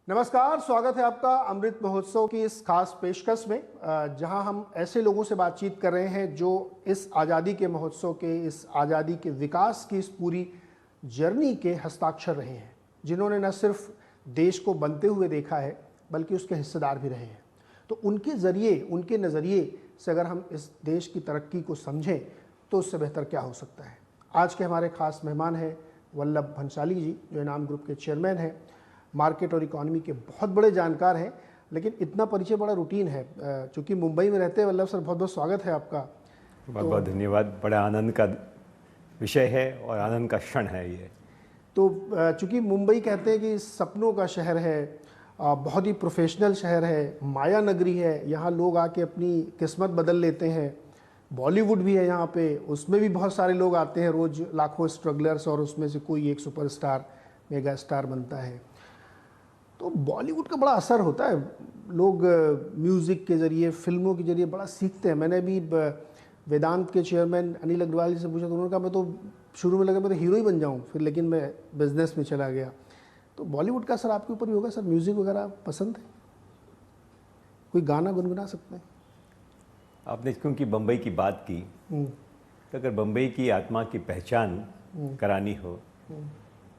नमस्कार, स्वागत है आपका अमृत महोत्सव की इस खास पेशकश में, जहां हम ऐसे लोगों से बातचीत कर रहे हैं जो इस आज़ादी के महोत्सव के, इस आज़ादी के विकास की इस पूरी जर्नी के हस्ताक्षर रहे हैं, जिन्होंने न सिर्फ देश को बनते हुए देखा है बल्कि उसके हिस्सेदार भी रहे हैं। तो उनके ज़रिए, उनके नज़रिए से अगर हम इस देश की तरक्की को समझें तो उससे बेहतर क्या हो सकता है। आज के हमारे खास मेहमान हैं वल्लभ भंसाली जी, जो इनाम ग्रुप के चेयरमैन हैं, मार्केट और इकोनॉमी के बहुत बड़े जानकार हैं। लेकिन इतना परिचय बड़ा रूटीन है, चूँकि मुंबई में रहते हैं। वल्लभ सर, बहुत बहुत स्वागत है आपका। बहुत बहुत धन्यवाद। बड़ा आनंद का विषय है और आनंद का क्षण है ये। तो चूँकि मुंबई कहते हैं कि सपनों का शहर है, बहुत ही प्रोफेशनल शहर है, माया नगरी है, यहाँ लोग आके अपनी किस्मत बदल लेते हैं। बॉलीवुड भी है यहाँ पे, उसमें भी बहुत सारे लोग आते हैं रोज़, लाखों स्ट्रगलर्स, और उसमें से कोई एक सुपरस्टार, मेगा स्टार बनता है। तो बॉलीवुड का बड़ा असर होता है, लोग म्यूज़िक के ज़रिए, फिल्मों के ज़रिए बड़ा सीखते हैं। मैंने भी वेदांत के चेयरमैन अनिल अग्रवाल जी से पूछा तो उन्होंने कहा मैं तो शुरू में लगा मैं तो हीरो ही बन जाऊं, फिर लेकिन मैं बिज़नेस में चला गया। तो बॉलीवुड का असर आपके ऊपर भी होगा सर? म्यूज़िक वगैरह पसंद है? कोई गाना गुनगुना सकते हैं? आपने क्योंकि बम्बई की बात की, तो अगर बम्बई की आत्मा की पहचान करानी हो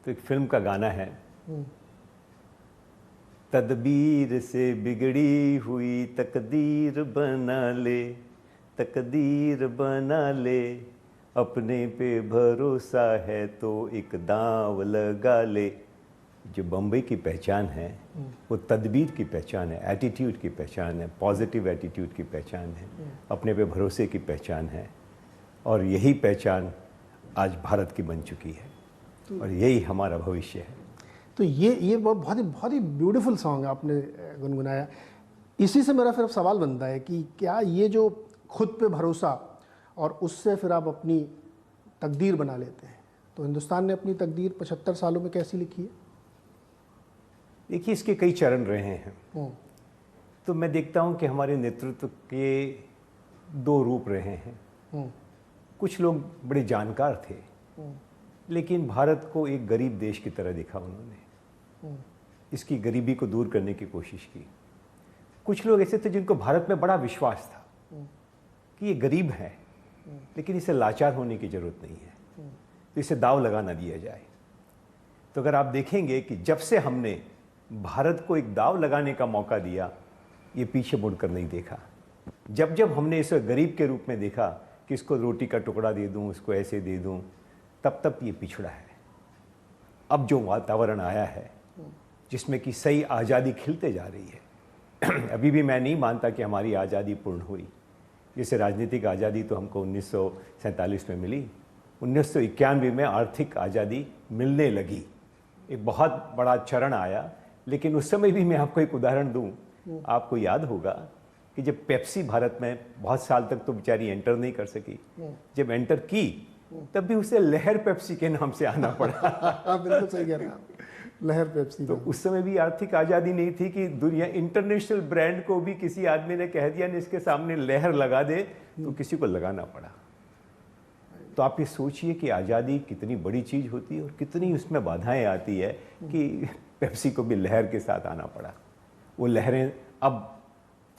तो एक फिल्म का गाना है, तदबीर से बिगड़ी हुई तकदीर बना ले, तकदीर बना ले, अपने पे भरोसा है तो एक दांव लगा ले। जो बम्बई की पहचान है वो तदबीर की पहचान है, एटीट्यूड की पहचान है, पॉजिटिव एटीट्यूड की पहचान है, अपने पे भरोसे की पहचान है। और यही पहचान आज भारत की बन चुकी है और यही हमारा भविष्य है। तो ये बहुत ही ब्यूटीफुल सॉन्ग आपने गुनगुनाया। इसी से मेरा फिर सवाल बनता है कि क्या ये जो खुद पे भरोसा और उससे फिर आप अपनी तकदीर बना लेते हैं, तो हिंदुस्तान ने अपनी तकदीर 75 सालों में कैसी लिखी है? देखिए, इसके कई चरण रहे हैं। तो मैं देखता हूँ कि हमारे नेतृत्व के दो रूप रहे हैं। कुछ लोग बड़े जानकार थे, लेकिन भारत को एक गरीब देश की तरह देखा उन्होंने, इसकी गरीबी को दूर करने की कोशिश की। कुछ लोग ऐसे थे जिनको भारत में बड़ा विश्वास था कि ये गरीब है, लेकिन इसे लाचार होने की जरूरत नहीं है, तो इसे दाव लगा ना दिया जाए। तो अगर आप देखेंगे कि जब से हमने भारत को एक दाव लगाने का मौका दिया, ये पीछे मुड़कर नहीं देखा। जब जब हमने इसे गरीब के रूप में देखा कि इसको रोटी का टुकड़ा दे दूं, इसको ऐसे दे दूं, तब तब ये पिछड़ा है। अब जो वातावरण आया है जिसमें कि सही आज़ादी खिलते जा रही है, अभी भी मैं नहीं मानता कि हमारी आज़ादी पूर्ण हुई। जैसे राजनीतिक आज़ादी तो हमको 1947 में मिली, 1991 में आर्थिक आज़ादी मिलने लगी, एक बहुत बड़ा चरण आया। लेकिन उस समय भी मैं आपको एक उदाहरण दूं, आपको याद होगा कि जब पेप्सी भारत में बहुत साल तक तो बेचारी एंटर नहीं कर सकी, जब एंटर की तब भी उसे लहर पेप्सी के नाम से आना पड़ा। बिल्कुल सही कह रहे हैं, लहर पेप्सी। तो उस समय भी आर्थिक आज़ादी नहीं थी कि दुनिया इंटरनेशनल ब्रांड को भी किसी आदमी ने कह दिया, इसके सामने लहर लगा दे, तो किसी को लगाना पड़ा। तो आप ये सोचिए कि आज़ादी कितनी बड़ी चीज़ होती है और कितनी उसमें बाधाएं आती है कि पेप्सी को भी लहर के साथ आना पड़ा। वो लहरें अब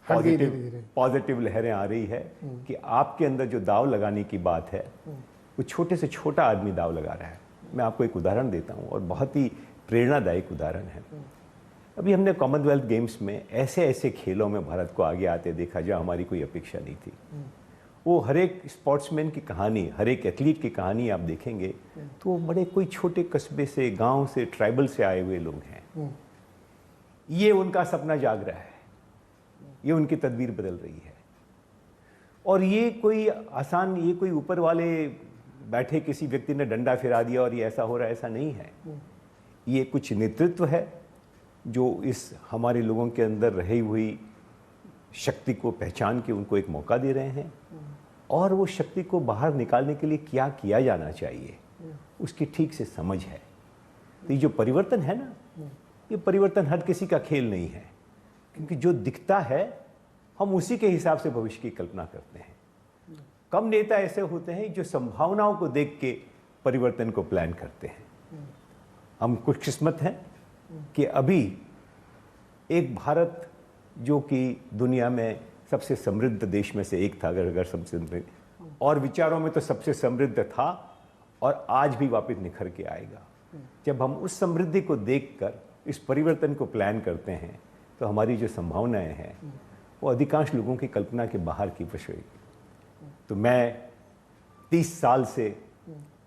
पॉजिटिव लहरें आ रही है कि आपके अंदर जो दाव लगाने की बात है, वो छोटे से छोटा आदमी दाव लगा रहा है। मैं आपको एक उदाहरण देता हूँ और बहुत ही प्रेरणादायक उदाहरण है। अभी हमने कॉमनवेल्थ गेम्स में ऐसे ऐसे खेलों में भारत को आगे आते देखा जहाँ हमारी कोई अपेक्षा नहीं थी। वो हर एक स्पोर्ट्समैन की कहानी, हर एक एथलीट की कहानी आप देखेंगे तो वो बड़े कोई छोटे कस्बे से, गांव से, ट्राइबल से आए हुए लोग हैं। ये उनका सपना जाग रहा है, ये उनकी तदबीर बदल रही है। और ये कोई आसान, ये कोई ऊपर वाले बैठे किसी व्यक्ति ने डंडा फिरा दिया और ये ऐसा हो रहा है, ऐसा नहीं है। ये कुछ नेतृत्व है जो इस हमारे लोगों के अंदर रही हुई शक्ति को पहचान के उनको एक मौका दे रहे हैं, और वो शक्ति को बाहर निकालने के लिए क्या किया जाना चाहिए उसकी ठीक से समझ है। तो ये जो परिवर्तन है ना, ये परिवर्तन हर किसी का खेल नहीं है, क्योंकि जो दिखता है हम उसी के हिसाब से भविष्य की कल्पना करते हैं। कम नेता ऐसे होते हैं जो संभावनाओं को देख के परिवर्तन को प्लान करते हैं। हम खुशकिस्मत हैं कि अभी एक भारत जो कि दुनिया में सबसे समृद्ध देश में से एक था, अगर सबसे समृद्ध, और विचारों में तो सबसे समृद्ध था और आज भी वापस निखर के आएगा। जब हम उस समृद्धि को देखकर इस परिवर्तन को प्लान करते हैं तो हमारी जो संभावनाएं हैं वो अधिकांश लोगों की कल्पना के बाहर की विषय। तो मैं 30 साल से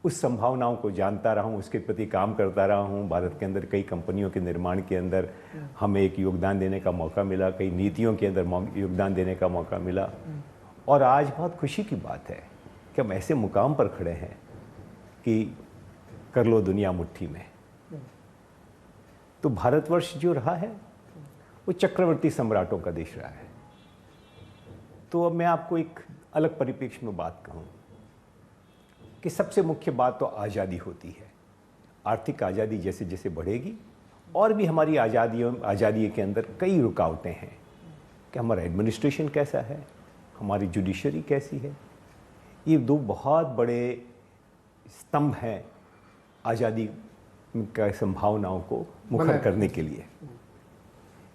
उस संभावनाओं को जानता रहा हूँ, उसके प्रति काम करता रहा हूँ। भारत के अंदर कई कंपनियों के निर्माण के अंदर हमें एक योगदान देने का मौका मिला, कई नीतियों के अंदर योगदान देने का मौका मिला। और आज बहुत खुशी की बात है कि हम ऐसे मुकाम पर खड़े हैं कि कर लो दुनिया मुट्ठी में। तो भारतवर्ष जो रहा है वो चक्रवर्ती सम्राटों का देश रहा है। तो अब मैं आपको एक अलग परिप्रेक्ष्य में बात कहूँ कि सबसे मुख्य बात तो आज़ादी होती है। आर्थिक आज़ादी जैसे जैसे बढ़ेगी और भी हमारी आज़ादी के अंदर कई रुकावटें हैं कि हमारा एडमिनिस्ट्रेशन कैसा है, हमारी जुडिशरी कैसी है। ये दो बहुत बड़े स्तंभ हैं आज़ादी का संभावनाओं को मुखर करने के लिए।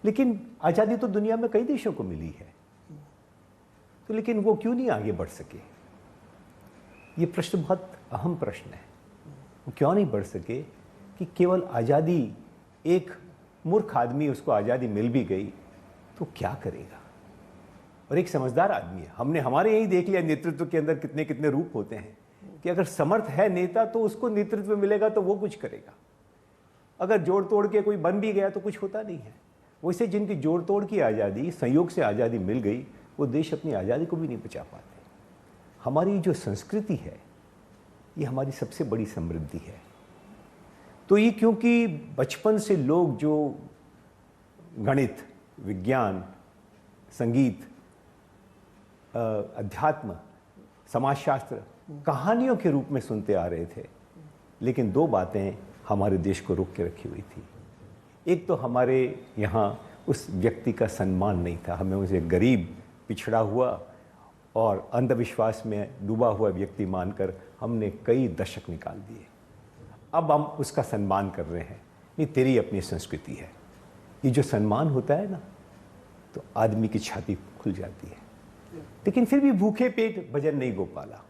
लेकिन आज़ादी तो दुनिया में कई देशों को मिली है, तो लेकिन वो क्यों नहीं आगे बढ़ सके? ये प्रश्न बहुत अहम प्रश्न है। वो क्यों नहीं बढ़ सके कि केवल आज़ादी, एक मूर्ख आदमी उसको आज़ादी मिल भी गई तो क्या करेगा, और एक समझदार आदमी है। हमने हमारे यही देख लिया नेतृत्व के अंदर कितने कितने रूप होते हैं कि अगर समर्थ है नेता तो उसको नेतृत्व मिलेगा तो वो कुछ करेगा। अगर जोड़ तोड़ के कोई बन भी गया तो कुछ होता नहीं है। वैसे जिनकी जोड़ तोड़ की आज़ादी, संयोग से आज़ादी मिल गई, वो देश अपनी आज़ादी को भी नहीं बचा पाते। हमारी जो संस्कृति है ये हमारी सबसे बड़ी समृद्धि है। तो ये क्योंकि बचपन से लोग जो गणित, विज्ञान, संगीत, अध्यात्म, समाजशास्त्र कहानियों के रूप में सुनते आ रहे थे, लेकिन दो बातें हमारे देश को रोक के रखी हुई थी। एक तो हमारे यहाँ उस व्यक्ति का सम्मान नहीं था। हमें उसे गरीब, पिछड़ा हुआ और अंधविश्वास में डूबा हुआ व्यक्ति मानकर हमने कई दशक निकाल दिए। अब हम उसका सम्मान कर रहे हैं। नहीं, तेरी अपनी संस्कृति है। ये जो सम्मान होता है ना, तो आदमी की छाती खुल जाती है। लेकिन फिर भी भूखे पेट भजन नहीं गोपाला।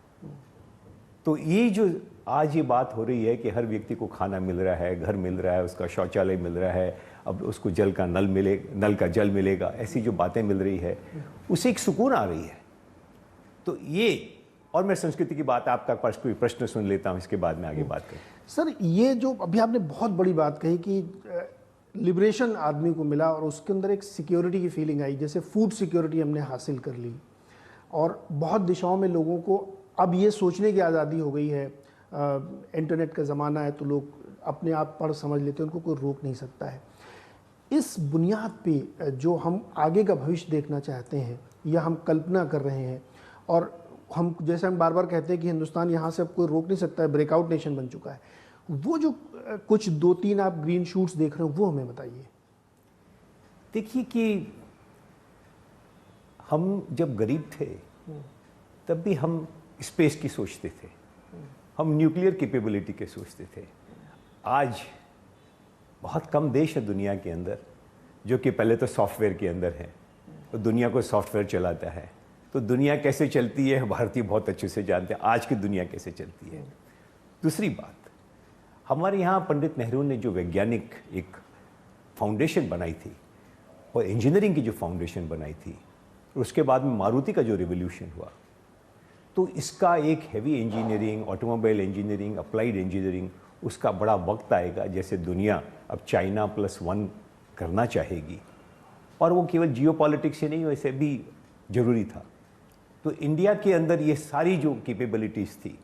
तो ये जो आज ये बात हो रही है कि हर व्यक्ति को खाना मिल रहा है, घर मिल रहा है, उसका शौचालय मिल रहा है, अब उसको जल का जल मिलेगा, ऐसी जो बातें मिल रही है उसे एक सुकून आ रही है। तो ये, और मैं संस्कृति की बात, आपका पास कोई प्रश्न सुन लेता हूँ, इसके बाद में आगे बात करें। सर, ये जो अभी आपने बहुत बड़ी बात कही कि लिबरेशन आदमी को मिला और उसके अंदर एक सिक्योरिटी की फीलिंग आई, जैसे फूड सिक्योरिटी हमने हासिल कर ली और बहुत दिशाओं में लोगों को अब ये सोचने की आज़ादी हो गई है। इंटरनेट का ज़माना है तो लोग अपने आप पढ़ समझ लेते हैं, उनको कोई रोक नहीं सकता है। इस बुनियाद पे जो हम आगे का भविष्य देखना चाहते हैं या हम कल्पना कर रहे हैं, और हम जैसे हम बार बार कहते हैं कि हिंदुस्तान यहाँ से अब कोई रोक नहीं सकता है, ब्रेकआउट नेशन बन चुका है, वो जो कुछ 2-3 आप ग्रीन शूट्स देख रहे हो वो हमें बताइए। देखिए कि हम जब गरीब थे तब भी हम स्पेस की सोचते थे, हम न्यूक्लियर कैपेबिलिटी के सोचते थे। आज बहुत कम देश है दुनिया के अंदर जो कि पहले तो सॉफ्टवेयर के अंदर है और दुनिया को सॉफ्टवेयर चलाता है। तो दुनिया कैसे चलती है भारतीय बहुत अच्छे से जानते हैं, आज की दुनिया कैसे चलती है। दूसरी बात, हमारे यहाँ पंडित नेहरू ने जो वैज्ञानिक एक फाउंडेशन बनाई थी और इंजीनियरिंग की जो फाउंडेशन बनाई थी, उसके बाद में मारुति का जो रिवोल्यूशन हुआ, तो इसका एक heavy engineering, automobile engineering, applied engineering, उसका बड़ा वक्त आएगा जैसे दुनिया अब चाइना +1 करना चाहेगी। और वो केवल जियोपॉलिटिक्स से नहीं, वैसे भी ज़रूरी था। तो इंडिया के अंदर ये सारी जो कैपेबिलिटीज़ थी,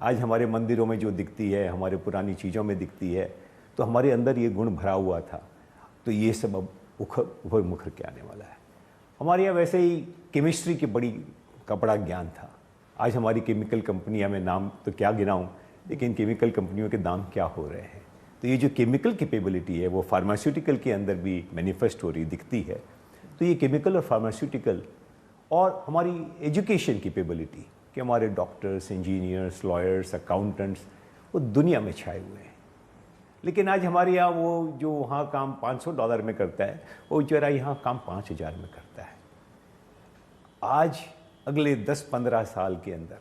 आज हमारे मंदिरों में जो दिखती है, हमारे पुरानी चीज़ों में दिखती है, तो हमारे अंदर ये गुण भरा हुआ था। तो ये सब अब उभर मुखर के आने वाला है। हमारे यहाँ वैसे ही केमिस्ट्री की का बड़ा ज्ञान था। आज हमारी केमिकल कंपनियां, मैं नाम तो क्या गिनाऊं, लेकिन केमिकल कंपनियों के दाम क्या हो रहे हैं। तो ये जो केमिकल कैपेबिलिटी है वो फार्मास्यूटिकल के अंदर भी मैनिफेस्ट हो रही दिखती है। तो ये केमिकल और फार्मास्यूटिकल और हमारी एजुकेशन कैपेबिलिटी कि हमारे डॉक्टर्स, इंजीनियर्स, लॉयर्स, अकाउंटेंट्स वो दुनिया में छाए हुए हैं। लेकिन आज हमारे यहाँ वो जो वहाँ काम $500 में करता है, वो बेचारा यहाँ काम 5,000 में करता है। आज अगले 10-15 साल के अंदर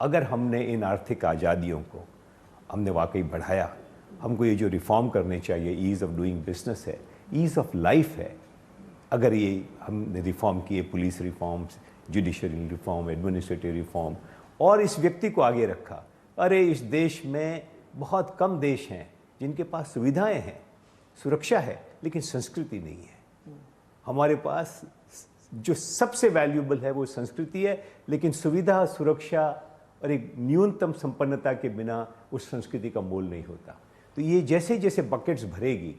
अगर हमने इन आर्थिक आज़ादियों को हमने वाकई बढ़ाया, हमको ये जो रिफॉर्म करने चाहिए, ईज़ ऑफ डूइंग बिजनेस है, ईज़ ऑफ लाइफ है, अगर ये हमने रिफॉर्म किए, police reforms, judiciary reform, administrative reform, और इस व्यक्ति को आगे रखा। अरे इस देश में बहुत कम देश हैं जिनके पास सुविधाएं हैं, सुरक्षा है, लेकिन संस्कृति नहीं है। हमारे पास जो सबसे वैल्यूएबल है वो संस्कृति है, लेकिन सुविधा, सुरक्षा और एक न्यूनतम संपन्नता के बिना उस संस्कृति का मोल नहीं होता। तो ये जैसे जैसे बकेट्स भरेगी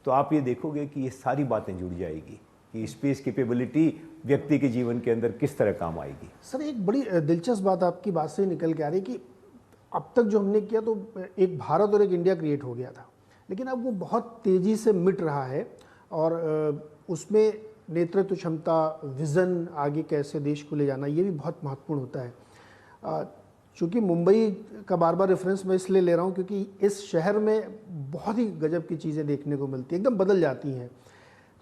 तो आप ये देखोगे कि ये सारी बातें जुड़ जाएगी कि स्पेस कैपेबिलिटी व्यक्ति के जीवन के अंदर किस तरह काम आएगी। सर, एक बड़ी दिलचस्प बात आपकी बात से निकल के आ रही है कि अब तक जो हमने किया तो एक भारत और एक इंडिया क्रिएट हो गया था, लेकिन अब वो बहुत तेज़ी से मिट रहा है और उसमें नेतृत्व क्षमता, विज़न, आगे कैसे देश को ले जाना, ये भी बहुत महत्वपूर्ण होता है। चूँकि मुंबई का बार बार रेफरेंस मैं इसलिए ले रहा हूँ क्योंकि इस शहर में बहुत ही गजब की चीज़ें देखने को मिलती हैं, एकदम बदल जाती हैं।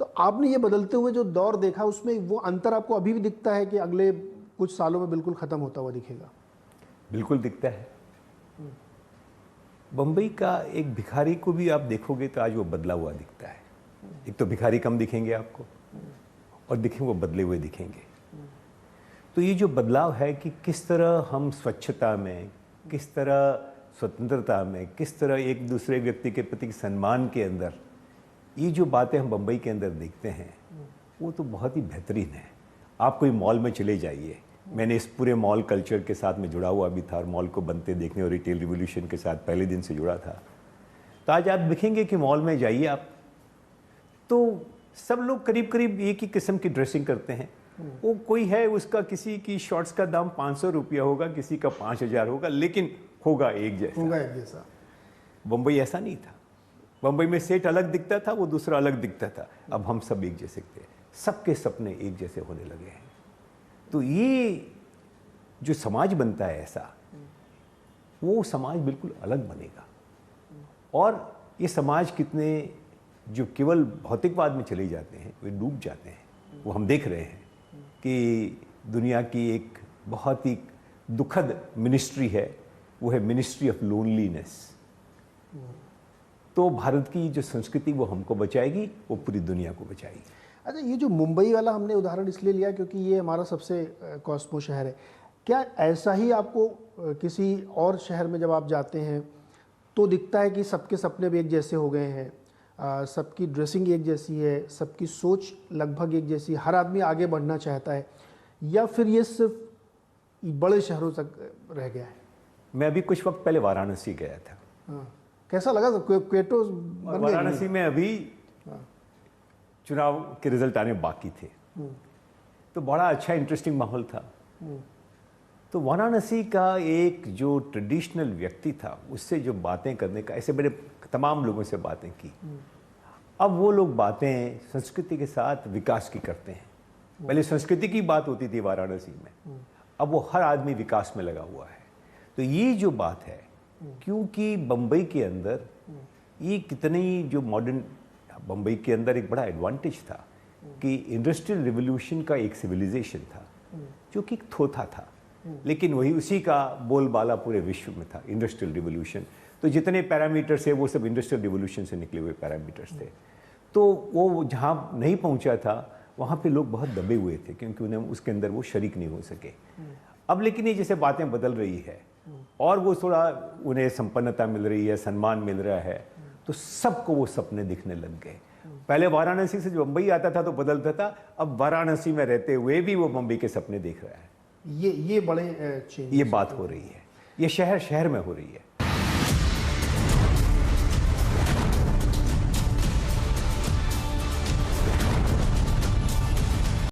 तो आपने ये बदलते हुए जो दौर देखा, उसमें वो अंतर आपको अभी भी दिखता है कि अगले कुछ सालों में बिल्कुल ख़त्म होता हुआ दिखेगा? बिल्कुल दिखता है। बम्बई का एक भिखारी को भी आप देखोगे तो आज वो बदला हुआ दिखता है। एक तो भिखारी कम दिखेंगे आपको, और दिखेंगे वो बदले हुए दिखेंगे। तो ये जो बदलाव है कि किस तरह हम स्वच्छता में, किस तरह स्वतंत्रता में, किस तरह एक दूसरे व्यक्ति के प्रति सम्मान के अंदर, ये जो बातें हम बम्बई के अंदर देखते हैं वो तो बहुत ही बेहतरीन है। आप कोई मॉल में चले जाइए, मैंने इस पूरे मॉल कल्चर के साथ में जुड़ा हुआ भी था और मॉल को बनते देखने और रिटेल रिवोल्यूशन के साथ पहले दिन से जुड़ा था। तो आज आप देखेंगे कि मॉल में जाइए आप, तो सब लोग करीब करीब एक ही किस्म की ड्रेसिंग करते हैं। वो कोई है, उसका किसी की शॉर्ट्स का दाम 500 रुपया होगा, किसी का 5,000 होगा, लेकिन होगा एक जैसा। बम्बई ऐसा नहीं था। बम्बई में सेठ अलग दिखता था, वो दूसरा अलग दिखता था। अब हम सब एक जैसे थे, सबके सपने एक जैसे होने लगे हैं। तो ये जो समाज बनता है ऐसा, वो समाज बिल्कुल अलग बनेगा। और ये समाज कितने जो केवल भौतिकवाद में चले जाते हैं, वे डूब जाते हैं। वो हम देख रहे हैं कि दुनिया की एक बहुत ही दुखद मिनिस्ट्री है, वो है मिनिस्ट्री ऑफ लोनलीनेस। तो भारत की जो संस्कृति वो हमको बचाएगी, वो पूरी दुनिया को बचाएगी। अच्छा, ये जो मुंबई वाला हमने उदाहरण इसलिए लिया क्योंकि ये हमारा सबसे कॉस्मो शहर है। क्या ऐसा ही आपको किसी और शहर में जब आप जाते हैं तो दिखता है कि सबके सपने भी एक जैसे हो गए हैं, सबकी ड्रेसिंग एक जैसी है, सबकी सोच लगभग एक जैसी, हर आदमी आगे बढ़ना चाहता है, या फिर ये सिर्फ बड़े शहरों तक रह गया है? मैं अभी कुछ वक्त पहले वाराणसी गया था। हाँ, कैसा लगा? क्वेटो वाराणसी में अभी चुनाव के रिजल्ट आने बाकी थे, तो बड़ा अच्छा इंटरेस्टिंग माहौल था। तो वाराणसी का एक जो ट्रेडिशनल व्यक्ति था, उससे जो बातें करने का, ऐसे बड़े तमाम लोगों से बातें की। अब वो लोग बातें संस्कृति के साथ विकास की करते हैं। पहले संस्कृति की बात होती थी वाराणसी में, अब वो हर आदमी विकास में लगा हुआ है। तो ये जो बात है, क्योंकि बम्बई के अंदर ये कितनी जो मॉडर्न, बम्बई के अंदर एक बड़ा एडवांटेज था कि इंडस्ट्रियल रिवोल्यूशन का एक सिविलाइजेशन था जो कि थोथा था, लेकिन वही उसी का बोलबाला पूरे विश्व में था, इंडस्ट्रियल रिवोल्यूशन। तो जितने पैरामीटर्स है वो सब इंडस्ट्रियल रिवोल्यूशन से निकले हुए पैरामीटर्स थे। तो वो जहाँ नहीं पहुँचा था वहाँ पे लोग बहुत दबे हुए थे, क्योंकि उन्हें उसके अंदर वो शरीक नहीं हो सके। अब लेकिन ये जैसे बातें बदल रही है और वो थोड़ा उन्हें संपन्नता मिल रही है, सम्मान मिल रहा है, तो सबको वो सपने दिखने लग गए। पहले वाराणसी से जो मुंबई आता था तो बदलता था, अब वाराणसी में रहते हुए भी वो मुंबई के सपने देख रहा है। ये बड़े चेंज, ये बात हो रही है, ये शहर शहर में हो रही है।